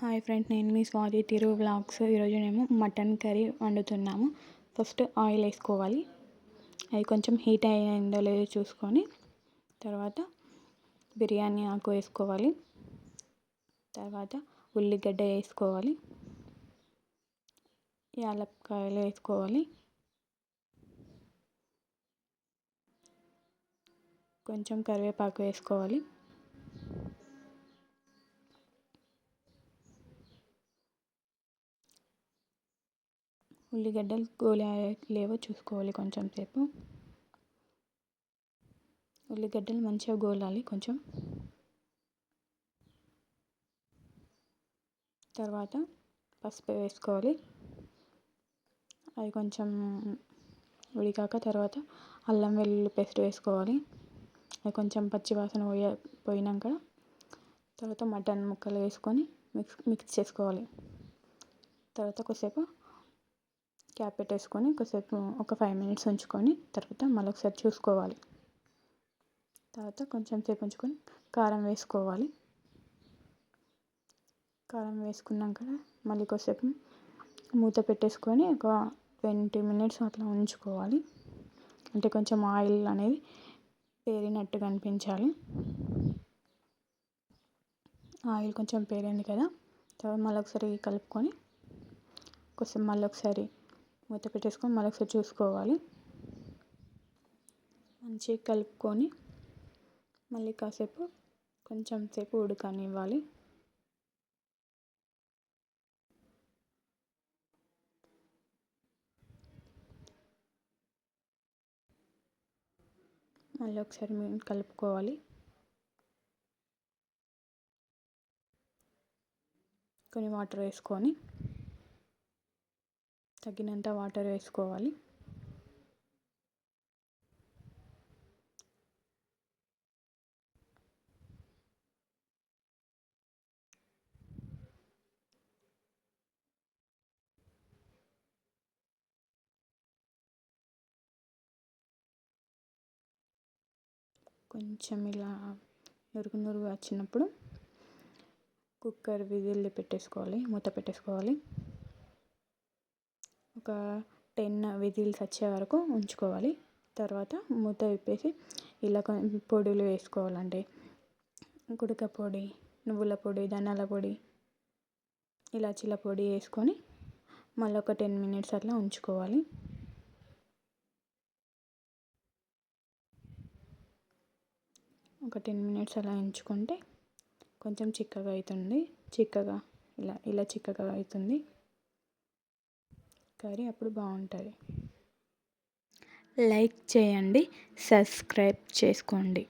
Hi friends, నేను మీ స్వాతి తిరు vlogs. ఈరోజు మేము మటన్ కర్రీ వండుతున్నాము. ఫస్ట్ ఆయిల్ వేసుకోవాలి. అది కొంచెం హీట్ అయిందో లేదో చూసుకొని తర్వాత బిర్యానీ ఆకు వేసుకోవాలి. తర్వాత ఉల్లిగడ్డ వేసుకోవాలి, యాలక్కాయలు వేసుకోవాలి, కొంచెం కరివేపాకు వేసుకోవాలి. ఉల్లిగడ్డలు లేవో చూసుకోవాలి. కొంచెం సేపు ఉల్లిగడ్డలు మంచిగా గోలాలి కొంచెం. తర్వాత పసుపు వేసుకోవాలి. అది కొంచెం ఉడికాక తర్వాత అల్లం వెల్లుల్లి పేస్ట్ వేసుకోవాలి. అది కొంచెం పచ్చివాసన పోయినాక తర్వాత మటన్ ముక్కలు వేసుకొని మిక్స్ చేసుకోవాలి. తర్వాత కొద్దిసేపు క్యాప్ పెట్టేసుకొని కొద్దిసేపు ఒక 5 minutes ఉంచుకొని తర్వాత మళ్ళీ ఒకసారి చూసుకోవాలి. తర్వాత కొంచెం సేపు ఉంచుకొని కారం వేసుకోవాలి. కారం వేసుకున్నాక మళ్ళీ కొద్దిసేపు మూత పెట్టేసుకొని ఒక 20 minutes అట్లా ఉంచుకోవాలి. అంటే కొంచెం ఆయిల్ అనేది పేరినట్టుగా అనిపించాలి. ఆయిల్ కొంచెం పేరింది కదా, తర్వాత మళ్ళీ ఒకసారి కలుపుకొని కొంచెం మళ్ళీ ఒకసారి మూత పెట్టేసుకొని మళ్ళీ ఒకసారి చూసుకోవాలి. మంచిగా కలుపుకొని మళ్ళీ కాసేపు కొంచెం సేపు ఉడకనివ్వాలి. మళ్ళీ ఒకసారి కలుపుకోవాలి. కొన్ని వాటర్ వేసుకొని తగినంత వాటర్ వేసుకోవాలి. కొంచెం ఇలా నురుగు వచ్చినప్పుడు కుక్కర్ విజిల్ పెట్టేసుకోవాలి, మూత పెట్టేసుకోవాలి. ఒక 10 విజిల్స్ వచ్చే వరకు ఉంచుకోవాలి. తర్వాత మూత విప్పేసి ఇలా పొడులు వేసుకోవాలంటే కుడక పొడి, నువ్వుల పొడి, ధనియాల పొడి, ఇలాచీల పొడి వేసుకొని మళ్ళీ ఒక 10 minutes అట్లా ఉంచుకోవాలి. ఒక 10 minutes అలా ఉంచుకుంటే కొంచెం చిక్కగా అవుతుంది. ఇలా చిక్కగా అవుతుంది కర్రీ, అప్పుడు బాగుంటుంది. లైక్ చేయండి, సబ్స్క్రైబ్ చేసుకోండి.